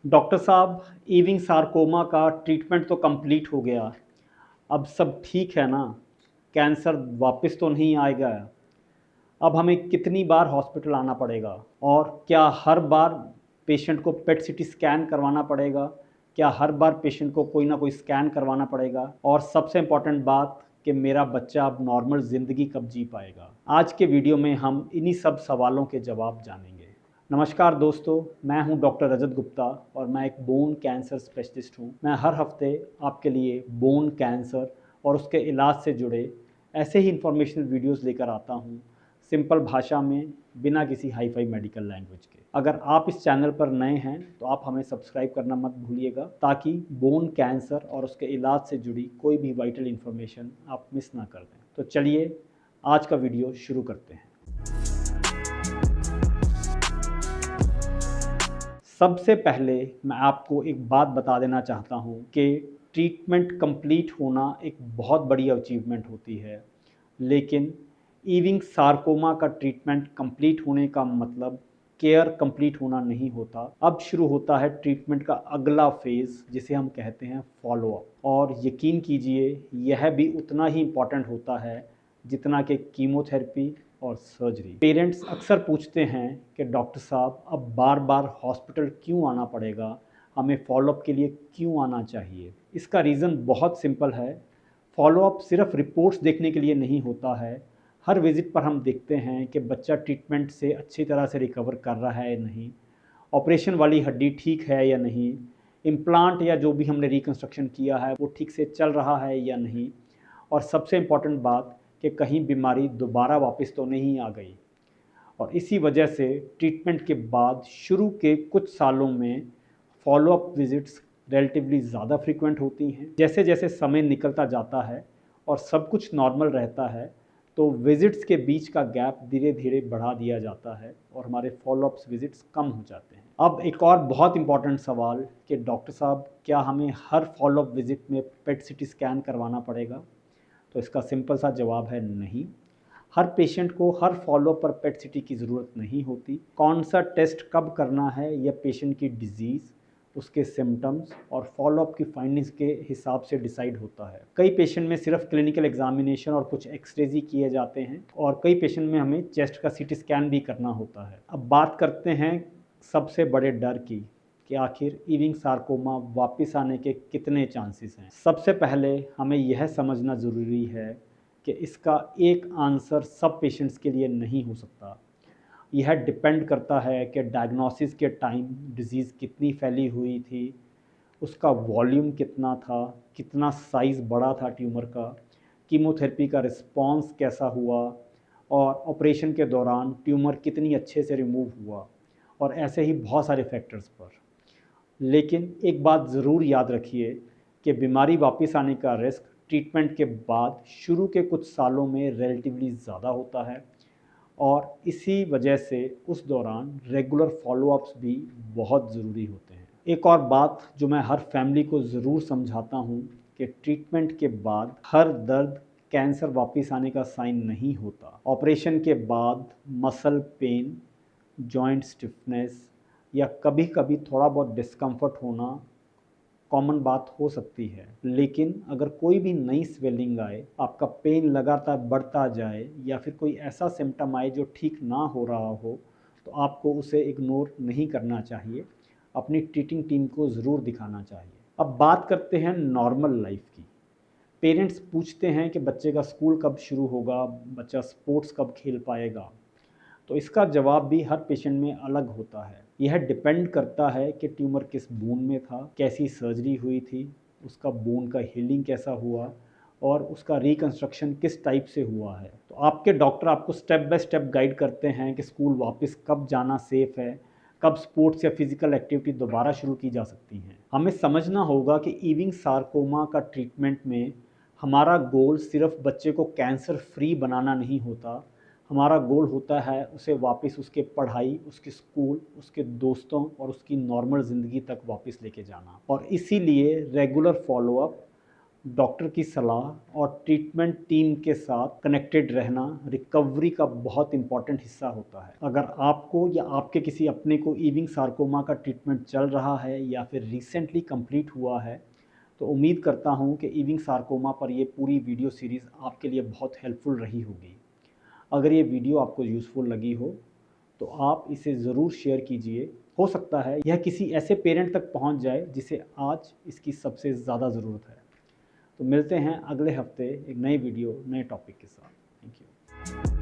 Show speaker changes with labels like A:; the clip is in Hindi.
A: डॉक्टर साहब, ईविंग सार्कोमा का ट्रीटमेंट तो कंप्लीट हो गया। अब सब ठीक है ना? कैंसर वापस तो नहीं आएगा? अब हमें कितनी बार हॉस्पिटल आना पड़ेगा? और क्या हर बार पेशेंट को पेट सीटी स्कैन करवाना पड़ेगा? क्या हर बार पेशेंट को कोई ना कोई स्कैन करवाना पड़ेगा? और सबसे इम्पॉर्टेंट बात कि मेरा बच्चा अब नॉर्मल ज़िंदगी कब जी पाएगा? आज के वीडियो में हम इन्हीं सब सवालों के जवाब जानेंगे। नमस्कार दोस्तों, मैं हूं डॉक्टर रजत गुप्ता और मैं एक बोन कैंसर स्पेशलिस्ट हूं। मैं हर हफ्ते आपके लिए बोन कैंसर और उसके इलाज से जुड़े ऐसे ही इंफॉर्मेशनल वीडियोस लेकर आता हूं, सिंपल भाषा में, बिना किसी हाई फाई मेडिकल लैंग्वेज के। अगर आप इस चैनल पर नए हैं तो आप हमें सब्सक्राइब करना मत भूलिएगा, ताकि बोन कैंसर और उसके इलाज से जुड़ी कोई भी वाइटल इन्फॉर्मेशन आप मिस ना कर दें। तो चलिए आज का वीडियो शुरू करते हैं। सबसे पहले मैं आपको एक बात बता देना चाहता हूँ कि ट्रीटमेंट कंप्लीट होना एक बहुत बड़ी अचीवमेंट होती है, लेकिन ईविंग सार्कोमा का ट्रीटमेंट कंप्लीट होने का मतलब केयर कंप्लीट होना नहीं होता। अब शुरू होता है ट्रीटमेंट का अगला फेज़, जिसे हम कहते हैं फॉलो अप। और यकीन कीजिए, यह भी उतना ही इम्पॉर्टेंट होता है जितना कि कीमोथेरेपी और सर्जरी। पेरेंट्स अक्सर पूछते हैं कि डॉक्टर साहब, अब बार बार हॉस्पिटल क्यों आना पड़ेगा? हमें फॉलोअप के लिए क्यों आना चाहिए? इसका रीज़न बहुत सिंपल है। फॉलोअप सिर्फ रिपोर्ट्स देखने के लिए नहीं होता है। हर विज़िट पर हम देखते हैं कि बच्चा ट्रीटमेंट से अच्छी तरह से रिकवर कर रहा है या नहीं, ऑपरेशन वाली हड्डी ठीक है या नहीं, इम्प्लांट या जो भी हमने रिकंस्ट्रक्शन किया है वो ठीक से चल रहा है या नहीं, और सबसे इम्पॉर्टेंट बात कि कहीं बीमारी दोबारा वापस तो नहीं आ गई। और इसी वजह से ट्रीटमेंट के बाद शुरू के कुछ सालों में फॉलोअप विजिट्स रिलेटिवली ज़्यादा फ्रीक्वेंट होती हैं। जैसे जैसे समय निकलता जाता है और सब कुछ नॉर्मल रहता है, तो विजिट्स के बीच का गैप धीरे धीरे बढ़ा दिया जाता है और हमारे फॉलोअप्स विजिट्स कम हो जाते हैं। अब एक और बहुत इंपॉर्टेंट सवाल कि डॉक्टर साहब, क्या हमें हर फॉलोअप विजिट में पेट सीटी स्कैन करवाना पड़ेगा? तो इसका सिंपल सा जवाब है नहीं। हर पेशेंट को हर फॉलोअप पर पेट सीटी की ज़रूरत नहीं होती। कौन सा टेस्ट कब करना है यह पेशेंट की डिजीज़, उसके सिम्टम्स और फॉलोअप की फाइंडिंग्स के हिसाब से डिसाइड होता है। कई पेशेंट में सिर्फ क्लिनिकल एग्जामिनेशन और कुछ एक्सरेज ही किए जाते हैं, और कई पेशेंट में हमें चेस्ट का सीटी स्कैन भी करना होता है। अब बात करते हैं सबसे बड़े डर की कि आखिर ईविंग सार्कोमा वापस आने के कितने चांसेस हैं। सबसे पहले हमें यह समझना ज़रूरी है कि इसका एक आंसर सब पेशेंट्स के लिए नहीं हो सकता। यह डिपेंड करता है कि डायग्नोसिस के टाइम डिज़ीज़ कितनी फैली हुई थी, उसका वॉल्यूम कितना था, कितना साइज़ बड़ा था ट्यूमर का, कीमोथेरेपी का रिस्पॉन्स कैसा हुआ, और ऑपरेशन के दौरान ट्यूमर कितनी अच्छे से रिमूव हुआ, और ऐसे ही बहुत सारे फैक्टर्स पर। लेकिन एक बात ज़रूर याद रखिए कि बीमारी वापस आने का रिस्क ट्रीटमेंट के बाद शुरू के कुछ सालों में रिलेटिवली ज़्यादा होता है, और इसी वजह से उस दौरान रेगुलर फॉलोअप्स भी बहुत ज़रूरी होते हैं। एक और बात जो मैं हर फैमिली को ज़रूर समझाता हूँ कि ट्रीटमेंट के बाद हर दर्द कैंसर वापस आने का साइन नहीं होता। ऑपरेशन के बाद मसल पेन, जॉइंट स्टिफनेस या कभी कभी थोड़ा बहुत डिस्कम्फर्ट होना कॉमन बात हो सकती है, लेकिन अगर कोई भी नई स्वेलिंग आए, आपका पेन लगातार बढ़ता जाए, या फिर कोई ऐसा सिम्टम आए जो ठीक ना हो रहा हो, तो आपको उसे इग्नोर नहीं करना चाहिए। अपनी ट्रीटिंग टीम को ज़रूर दिखाना चाहिए। अब बात करते हैं नॉर्मल लाइफ की। पेरेंट्स पूछते हैं कि बच्चे का स्कूल कब शुरू होगा, बच्चा स्पोर्ट्स कब खेल पाएगा। तो इसका जवाब भी हर पेशेंट में अलग होता है। यह डिपेंड करता है कि ट्यूमर किस बोन में था, कैसी सर्जरी हुई थी, उसका बोन का हीलिंग कैसा हुआ, और उसका रिकंस्ट्रक्शन किस टाइप से हुआ है। तो आपके डॉक्टर आपको स्टेप बाय स्टेप गाइड करते हैं कि स्कूल वापस कब जाना सेफ़ है, कब स्पोर्ट्स या फिजिकल एक्टिविटी दोबारा शुरू की जा सकती हैं। हमें समझना होगा कि ईविंग सार्कोमा का ट्रीटमेंट में हमारा गोल सिर्फ बच्चे को कैंसर फ्री बनाना नहीं होता। हमारा गोल होता है उसे वापस उसके पढ़ाई, उसके स्कूल, उसके दोस्तों और उसकी नॉर्मल ज़िंदगी तक वापस लेके जाना। और इसीलिए रेगुलर फॉलोअप डॉक्टर की सलाह और ट्रीटमेंट टीम के साथ कनेक्टेड रहना रिकवरी का बहुत इंपॉर्टेंट हिस्सा होता है। अगर आपको या आपके किसी अपने को ईविंग सार्कोमा का ट्रीटमेंट चल रहा है या फिर रिसेंटली कंप्लीट हुआ है, तो उम्मीद करता हूँ कि ईविंग सार्कोमा पर ये पूरी वीडियो सीरीज़ आपके लिए बहुत हेल्पफुल रही होगी। अगर ये वीडियो आपको यूज़फुल लगी हो तो आप इसे ज़रूर शेयर कीजिए। हो सकता है यह किसी ऐसे पेरेंट तक पहुंच जाए जिसे आज इसकी सबसे ज़्यादा ज़रूरत है। तो मिलते हैं अगले हफ्ते एक नई वीडियो नए टॉपिक के साथ। Thank you.